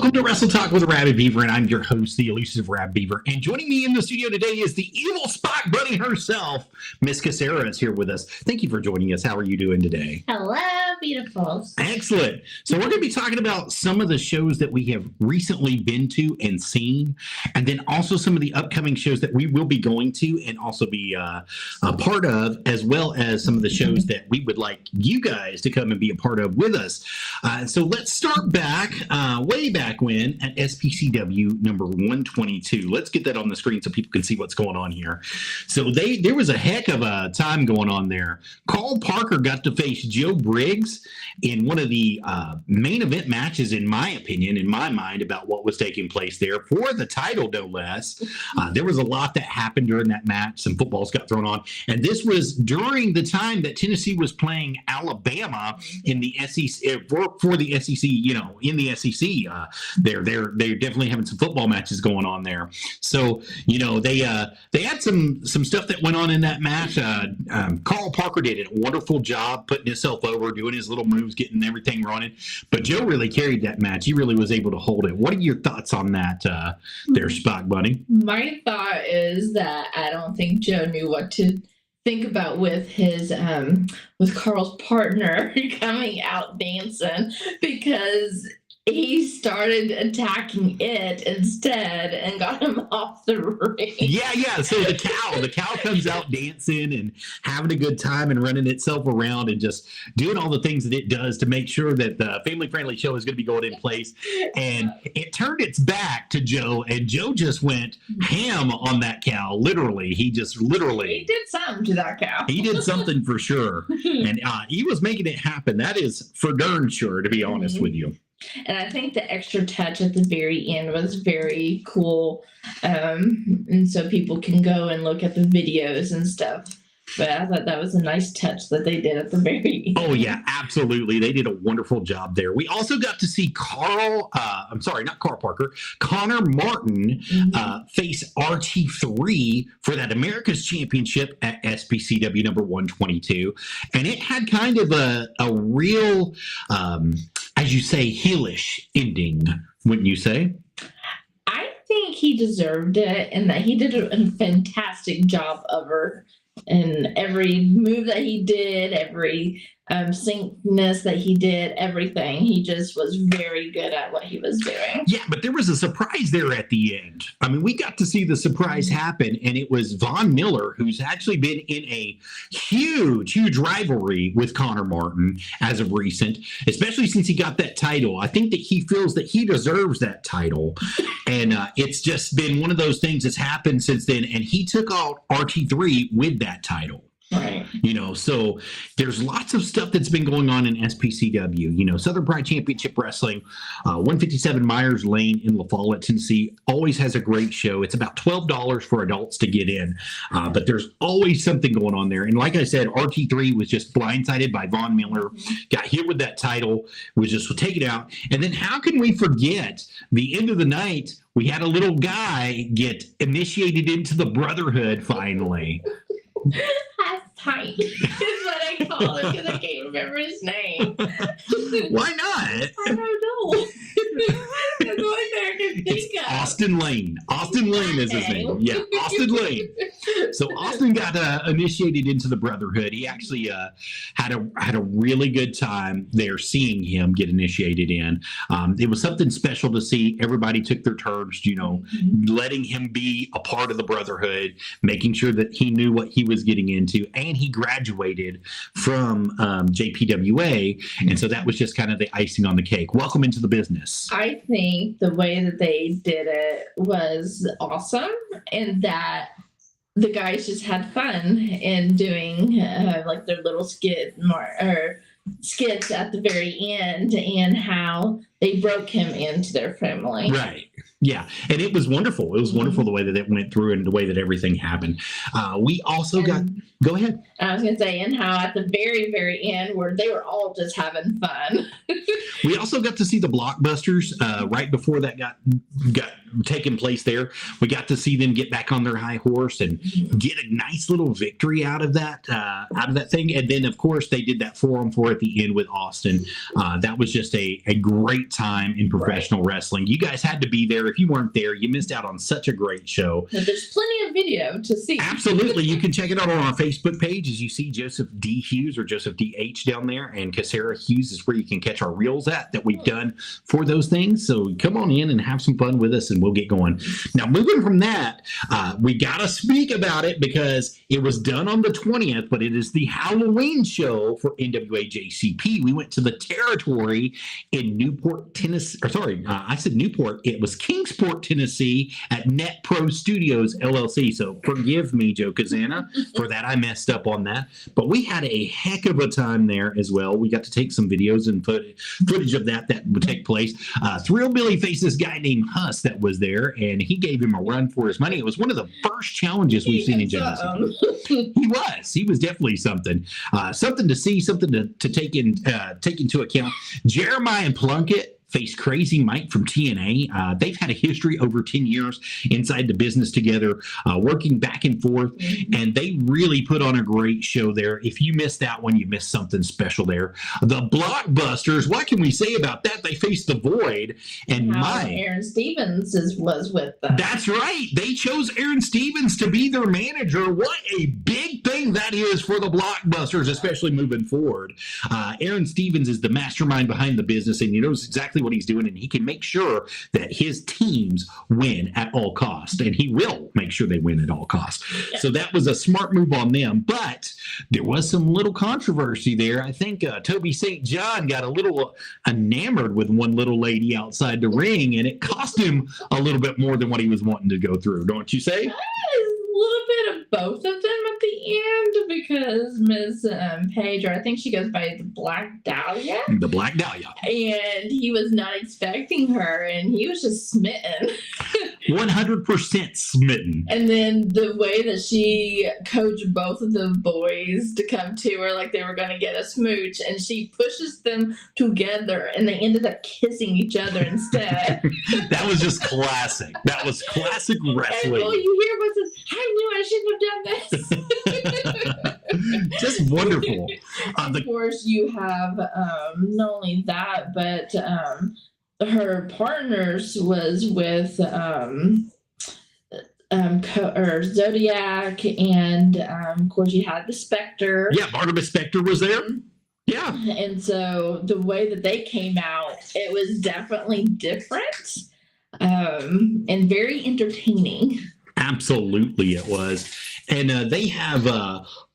Welcome to Wrestle Talk with Rabbit Beaver, and I'm your host, the elusive Rabbit Beaver. And joining me in the studio today is the evil Spock bunny herself, Miss Casera is here with us. Thank you for joining us. How are you doing today? Hello, beautiful. Excellent. So we're going to be talking about some of the shows that we have recently been to and seen, and then also some of the upcoming shows that we will be going to and also be a part of, as well as some of the shows that we would like you guys to come and be a part of with us. So let's start back, way back when at SPCW number 122. Let's get that on the screen so people can see what's going on here. So there was a heck of a time going on there. Carl Parker got to face Joe Briggs in one of the main event matches, in my opinion, in my mind, about what was taking place there for the title, no less. There was a lot that happened during that match. Some footballs got thrown on. And this was during the time that Tennessee was playing Alabama in the SEC, for the SEC, you know, in the SEC. They're definitely having some football matches going on there. So, you know, they had some stuff that went on in that match. Carl Parker did a wonderful job putting himself over, doing his little moves, getting everything running. But Joe really carried that match. He really was able to hold it. What are your thoughts on that there, Spock Bunny? My thought is that I don't think Joe knew what to think about with his with Carl's partner coming out dancing, because he started attacking it instead and got him off the ring. Yeah. So the cow comes out dancing and having a good time and running itself around and just doing all the things that it does to make sure that the family-friendly show is going to be going in place. And it turned its back to Joe, and Joe just went ham on that cow. Literally, he did something to that cow. He did something for sure, and he was making it happen. That is for darn sure, to be honest with you. And I think the extra touch at the very end was very cool. And so people can go and look at the videos and stuff. But I thought that was a nice touch that they did at the very end. Oh, yeah, absolutely. They did a wonderful job there. We also got to see Connor Martin face RT3 for that America's Championship at SPCW number 122. And it had kind of a real, as you say, heelish ending, wouldn't you say? I think he deserved it, and that he did a fantastic job of her. And every move that he did, every syncness that he did, everything, he just was very good at what he was doing. Yeah, but there was a surprise there at the end. I mean, we got to see the surprise happen, and it was Von Miller, who's actually been in a huge rivalry with Connor Martin as of recent, especially since he got that title. I think that he feels that he deserves that title, and it's just been one of those things that's happened since then, and he took out RT3 with that title. Right. You know, so there's lots of stuff that's been going on in SPCW. You know, Southern Pride Championship Wrestling, 157 Myers Lane in La Follette, Tennessee, always has a great show. It's about $12 for adults to get in, but there's always something going on there. And like I said, RT3 was just blindsided by Von Miller, got hit with that title, was just taken out. And then how can we forget the end of the night? We had a little guy get initiated into the Brotherhood finally. Half pint is what I call him, because I can't remember his name. Why not? I don't know. I'm going there to think of. Austin Lane. Austin Lane is his name. Yeah, Austin Lane. So Austin got initiated into the Brotherhood. He actually had a really good time there seeing him get initiated in. It was something special to see. Everybody took their turns, you know, letting him be a part of the Brotherhood, making sure that he knew what he was getting into, and he graduated from JPWA, and so that was just kind of the icing on the cake. Welcome into the business. I think the way that they did it was awesome, and that the guys just had fun in doing like their little skits at the very end, and how they broke him into their family. Right. Yeah, and it was wonderful. It was wonderful the way that it went through and the way that everything happened. We also got. Go ahead. I was going to say, and how at the very, very end, where they were all just having fun. We also got to see the Blockbusters right before that got taken place there. We got to see them get back on their high horse and get a nice little victory out of that thing. And then, of course, they did that 4-on-4 at the end with Austin. That was just a great time in professional wrestling. You guys had to be there. If you weren't there, you missed out on such a great show. But there's plenty of video to see. Absolutely. You can check it out on our Facebook page as you see Joseph D. Hughes or Joseph D. H. down there. And Casera Hughes is where you can catch our reels that we've done for those things. So come on in and have some fun with us and we'll get going. Now, moving from that, we got to speak about it because it was done on the 20th, but it is the Halloween show for NWA JCP. We went to the territory in Newport, Tennessee. Or sorry, I said Newport. It was Kingsport, Tennessee at Net Pro Studios LLC. So forgive me, Joe Kazana, for that. I messed up on that. But we had a heck of a time there as well. We got to take some videos and footage of that would take place. Thrill Billy faced this guy named Huss that was there, and he gave him a run for his money. It was one of the first challenges we've seen in Genesis. He was definitely something to see, something to take into account. Jeremiah Plunkett faced Crazy Mike from TNA. They've had a history over 10 years inside the business together, working back and forth, and they really put on a great show there. If you missed that one, you missed something special there. The Blockbusters, what can we say about that? They faced the Void, and Aaron Stevens was with them. That's right. They chose Aaron Stevens to be their manager. What a big thing that is for the Blockbusters, especially moving forward. Aaron Stevens is the mastermind behind the business, and he knows exactly what he's doing, and he can make sure that his teams win at all costs, and he will make sure they win at all costs. Yeah. So that was a smart move on them, but there was some little controversy there. I think Toby St. John got a little enamored with one little lady outside the ring, and it cost him a little bit more than what he was wanting to go through, don't you say? A little bit of both of them at the end, because Ms. Paige, or I think she goes by the Black Dahlia. The Black Dahlia. And he was not expecting her, and he was just smitten. 100% smitten. And then the way that she coached both of the boys to come to her like they were going to get a smooch, and she pushes them together, and they ended up kissing each other instead. That was just classic. That was classic wrestling. And all you hear was this, I knew I shouldn't have done this. Just wonderful. Of course, you have not only that, but her partners was with Zodiac, and of course you had the Spectre. Yeah, Barnabas Spectre was there. Yeah. And so the way that they came out, it was definitely different and very entertaining. Absolutely it was. And they have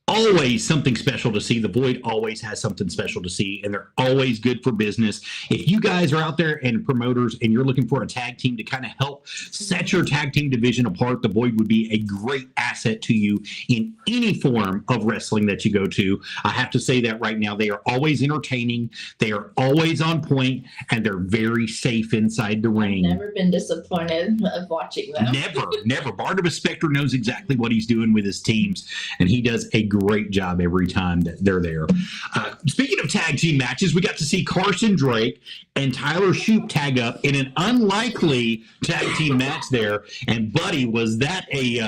always something special to see. The Void always has something special to see, and they're always good for business. If you guys are out there and promoters and you're looking for a tag team to kind of help set your tag team division apart, the Void would be a great asset to you in any form of wrestling that you go to. I have to say that right now. They are always entertaining. They are always on point, and they're very safe inside the ring. I've never been disappointed of watching them. Never. Barnabas Spectre knows exactly what he's doing with his teams, and he does a great job every time that they're there. Speaking of tag team matches, we got to see Carson Drake and Tyler Shoop tag up in an unlikely tag team match there. And buddy, was that a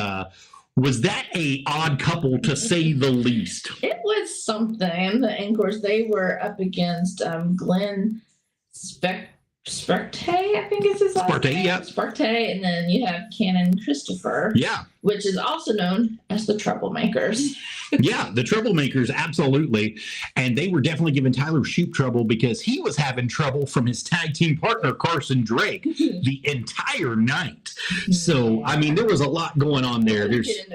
odd couple to say the least? It was something. And of course, they were up against Glenn Sparte, I think it's his last name. Yeah. Sparte, and then you have Cannon Christopher. Yeah. Which is also known as the Troublemakers. Yeah, the Troublemakers, absolutely. And they were definitely giving Tyler Shoop trouble because he was having trouble from his tag team partner, Carson Drake, the entire night. So, I mean, there was a lot going on there. He was taking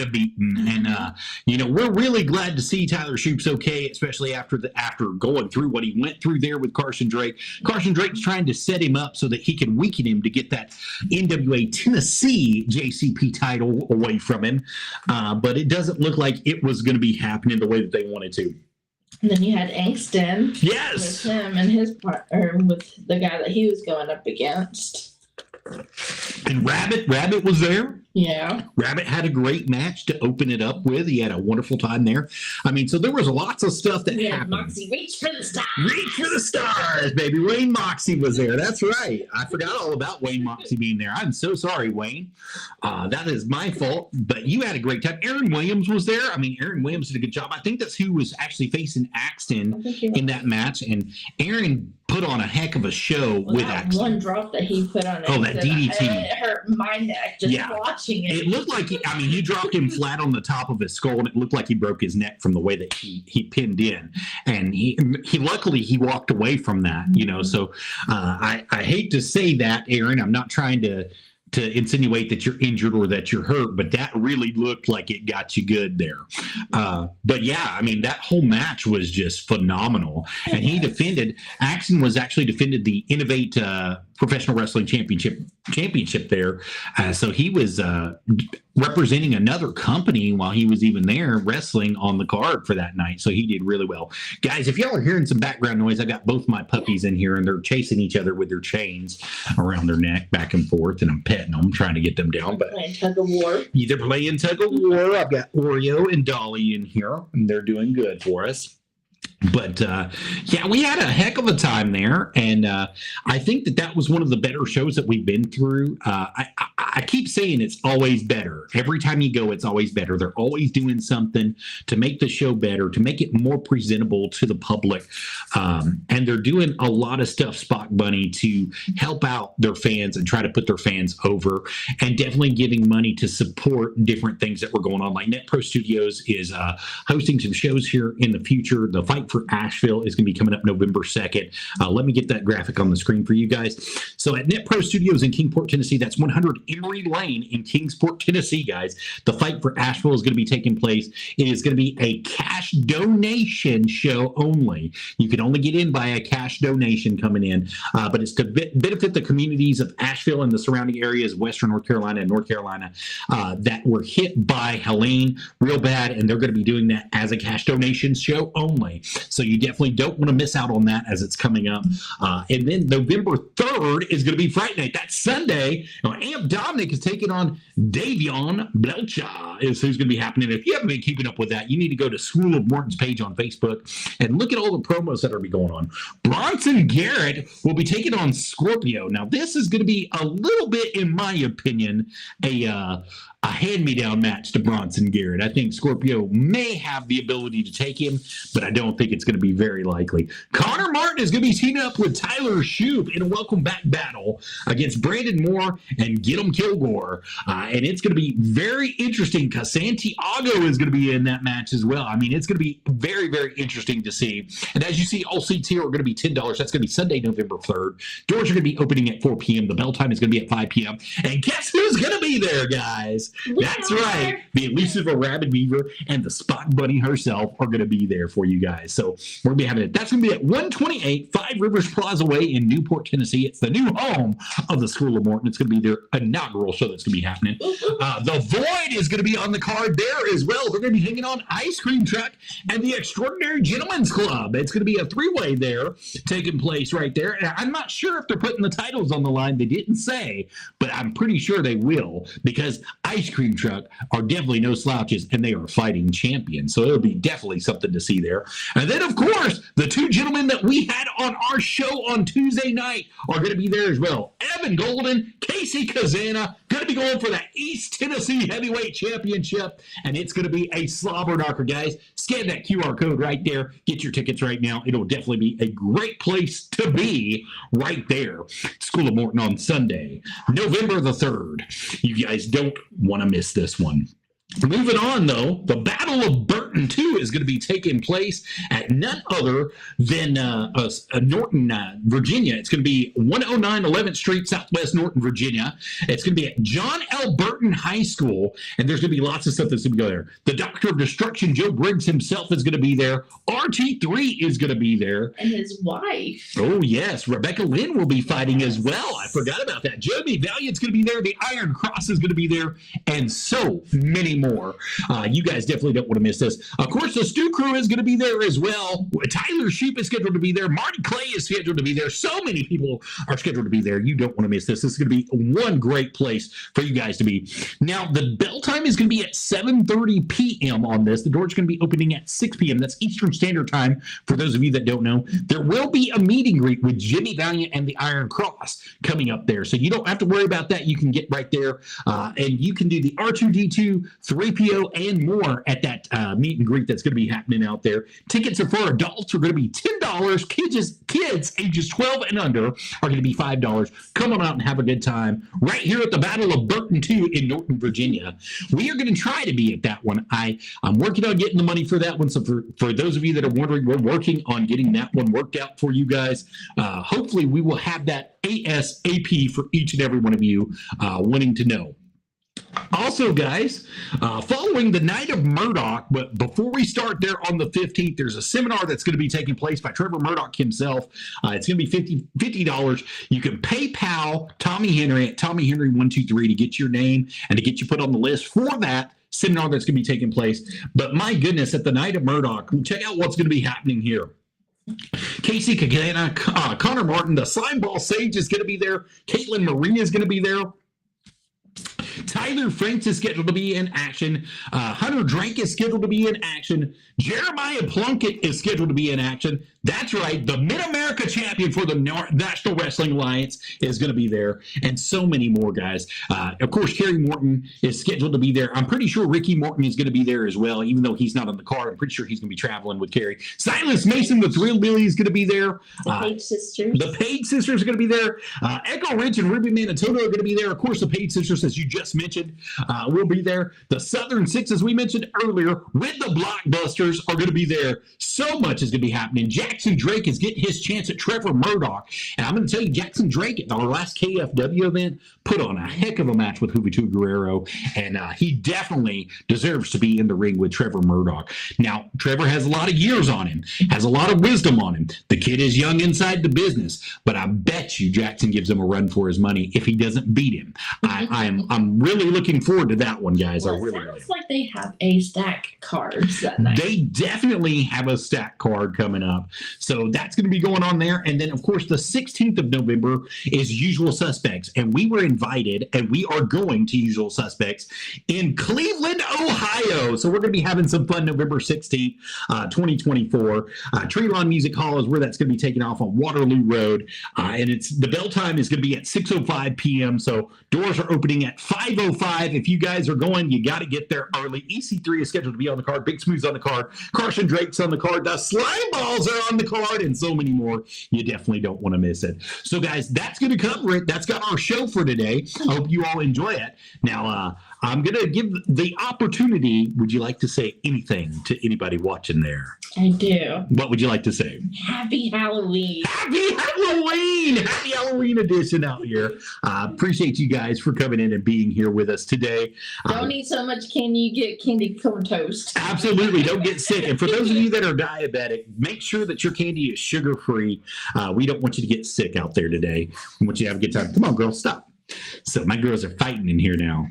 a beating. And, we're really glad to see Tyler Shoop's okay, especially after going through what he went through there with Carson Drake. Carson Drake's trying to set him up so that he can weaken him to get that NWA Tennessee JCP title away from him. But it doesn't look like it was going to be happening the way that they wanted to. And then you had Angston with Yes. him and his partner, with the guy that he was going up against. And Rabbit was there. Yeah. Rabbit had a great match to open it up with. He had a wonderful time there. I mean, so there was lots of stuff that Yeah, happened. Moxie, reach for the stars. Reach for the stars, baby. Wayne Moxie was there. That's right. I forgot all about Wayne Moxie being there. I'm so sorry, Wayne. That is my fault. But you had a great time. Aaron Williams was there. I mean, Aaron Williams did a good job. I think that's who was actually facing Axton in that match. And Aaron put on a heck of a show with that Axton. one drop that he put on it. Oh, that DDT. It hurt my neck just watching it. It looked like, he dropped him flat on the top of his skull, and it looked like he broke his neck from the way that he pinned in. And he luckily he walked away from that, So I hate to say that, Aaron. I'm not trying to insinuate that you're injured or that you're hurt, but that really looked like it got you good there. But yeah, I mean, that whole match was just phenomenal. And Axton was actually defended the Innovate Professional Wrestling Championship there. So he was representing another company while he was even there wrestling on the card for that night. So he did really well. Guys, if y'all are hearing some background noise, I got both my puppies in here and they're chasing each other with their chains around their neck back and forth, and I'm petting them, trying to get them down. But playing tug of war. They're playing tug of war. I've got Oreo and Dolly in here, and they're doing good for us. But yeah, we had a heck of a time there, and I think that was one of the better shows that we've been through. I keep saying it's always better. Every time you go, it's always better. They're always doing something to make the show better, to make it more presentable to the public, and they're doing a lot of stuff, Spock Bunny, to help out their fans and try to put their fans over, and definitely giving money to support different things that were going on. Like NetPro Studios is hosting some shows here in the future. The Fight for Asheville is going to be coming up November 2nd. Let me get that graphic on the screen for you guys. So at NetPro Studios in Kingsport, Tennessee, that's 100 Emory Lane in Kingsport, Tennessee, guys. The Fight for Asheville is going to be taking place. It is going to be a cash donation show only. You can only get in by a cash donation coming in, but it's to benefit the communities of Asheville and the surrounding areas, Western North Carolina and North Carolina, that were hit by Helene real bad, and they're going to be doing that as a cash donation show only. So you definitely don't want to miss out on that as it's coming up. And then November 3rd is going to be Friday night. That's Sunday. Now, Amp Dominic is taking on Davion Belcha is who's going to be happening. If you haven't been keeping up with that, you need to go to School of Morton's page on Facebook and look at all the promos that are going on. Bronson Garrett will be taking on Scorpio. Now, this is going to be a little bit, in my opinion, a hand-me-down match to Bronson Garrett. I think Scorpio may have the ability to take him, but I don't think it's going to be very likely. Connor Martin is going to be teaming up with Tyler Shoup in a welcome back battle against Brandon Moore and Gideon Kilgore. And it's going to be very interesting because Santiago is going to be in that match as well. I mean, it's going to be very, very interesting to see. And as you see, all seats here are going to be $10. That's going to be Sunday, November 3rd. Doors are going to be opening at 4 p.m. The bell time is going to be at 5 p.m. And guess who's going to be there, guys? That's right. The elusive Rabid Beaver and the Spock Bunny herself are going to be there for you guys. So we're going to be having it. That's going to be at 128 Five Rivers Plaza Way in Newport, Tennessee. It's the new home of the School of Morton. It's going to be their inaugural show that's going to be happening. The Void is going to be on the card there as well. They're going to be hanging on Ice Cream Truck and the Extraordinary Gentlemen's Club. It's going to be a three-way there taking place right there. And I'm not sure if they're putting the titles on the line. They didn't say, but I'm pretty sure they will, because Ice Cream Truck are definitely no slouches, and they are fighting champions. So it'll be definitely something to see there. And then, of course, the two gentlemen that we had on our show on Tuesday night are going to be there as well. Evan Golden, Casey Kazana, going to be going for that East Tennessee Heavyweight Championship, and it's going to be a slobber knocker, guys. Scan that QR code right there. Get your tickets right now. It'll definitely be a great place to be right there. School of Morton on Sunday, November the 3rd. You guys don't want to miss this one. Moving on, though, the Battle of Burton 2 is going to be taking place at none other than Norton, Virginia. It's going to be 109 11th Street, Southwest Norton, Virginia. It's going to be at John L. Burton High School, and there's going to be lots of stuff that's going to go there. The Doctor of Destruction, Joe Briggs himself, is going to be there. RT3 is going to be there. And his wife. Oh, yes. Rebecca Lynn will be fighting as well. I forgot about that. Joby Valiant's going to be there. The Iron Cross is going to be there, and so many more. You guys definitely don't want to miss this. Of course, the Stew Crew is going to be there as well. Tyler Sheep is scheduled to be there. Marty Clay is scheduled to be there. So many people are scheduled to be there. You don't want to miss this. This is going to be one great place for you guys to be. Now, the bell time is going to be at 7:30 p.m. on this. The door's going to be opening at 6 p.m. That's Eastern Standard Time. For those of you that don't know, there will be a meet and greet with Jimmy Valiant and the Iron Cross coming up there. So you don't have to worry about that. You can get right there, and you can do the R2D2, 3PO, and more at that meet and greet that's going to be happening out there. Tickets are for adults are going to be $10. Kids ages 12 and under are going to be $5. Come on out and have a good time right here at the Battle of Burton 2 in Norton, Virginia. We are going to try to be at that one. I'm working on getting the money for that one. So for those of you that are wondering, we're working on getting that one worked out for you guys. Hopefully we will have that ASAP for each and every one of you wanting to know. Also, guys, following the Night of Murdoch, but before we start there on the 15th, there's a seminar that's going to be taking place by Trevor Murdoch himself. It's going to be $50. You can PayPal Tommy Henry at Tommy Henry 123 to get your name and to get you put on the list for that seminar that's going to be taking place. But my goodness, at the Night of Murdoch, check out what's going to be happening here. Casey Kagana, Connor Martin, the Slimeball Sage is going to be there. Caitlin Marina is going to be there. Tyler Franks is scheduled to be in action. Hunter Drake is scheduled to be in action. Jeremiah Plunkett is scheduled to be in action. That's right. The Mid-America champion for the National Wrestling Alliance is going to be there. And so many more, guys. Of course, Kerry Morton is scheduled to be there. I'm pretty sure Ricky Morton is going to be there as well, even though he's not on the card. I'm pretty sure he's going to be traveling with Kerry. Silas Mason, the Thrill Billy, is going to be there. The Page Sisters. The Page Sisters are going to be there. Echo Ridge and Ruby Manitoto are going to be there. Of course, the Page Sisters, as you just mentioned, will be there. The Southern Six, as we mentioned earlier, with the Blockbusters, are going to be there. So much is going to be happening. Jackson Drake is getting his chance at Trevor Murdoch. And I'm going to tell you, Jackson Drake at our last KFW event put on a heck of a match with Juventud Guerrero. And he definitely deserves to be in the ring with Trevor Murdoch. Now, Trevor has a lot of years on him, has a lot of wisdom on him. The kid is young inside the business, but I bet you Jackson gives him a run for his money if he doesn't beat him. I'm really looking forward to that one, guys. Well, I really, sounds like they have a stack cards that night. They definitely have a stack card coming up. So that's going to be going on there. And then, of course, the 16th of November is Usual Suspects. And we were invited, and we are going to Usual Suspects in Cleveland, Ohio. So we're going to be having some fun November 16th, 2024. Tree Lawn Music Hall is where that's going to be taking off on Waterloo Road. And the bell time is going to be at 6:05 p.m. So doors are opening at 5:05. If you guys are going, you got to get there early. EC3 is scheduled to be on the card. Big Smooth's on the card. Carson Drake's on the card. The Slime Balls are on the card, and so many more. You definitely don't want to miss it. So, guys, that's going to cover it. That's got our show for today. I hope you all enjoy it. Now, I'm going to give the opportunity. Would you like to say anything to anybody watching there? I do. What would you like to say? Happy Halloween. Happy Halloween! Happy Halloween edition out here. Appreciate you guys for coming in and being here with us today. Don't eat so much candy you get candy comatose. Absolutely. Don't get sick. And for those of you that are diabetic, make sure that your candy is sugar-free. We don't want you to get sick out there today. We want you to have a good time. Come on, girls, stop. So my girls are fighting in here now,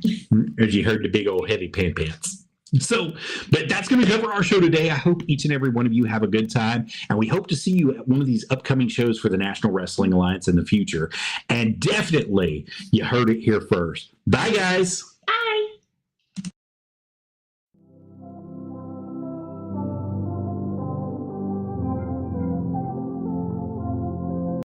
as you heard the big old heavy pants. So, but that's going to cover our show today. I hope each and every one of you have a good time, and we hope to see you at one of these upcoming shows for the National Wrestling Alliance in the future. And definitely, you heard it here first. Bye, guys.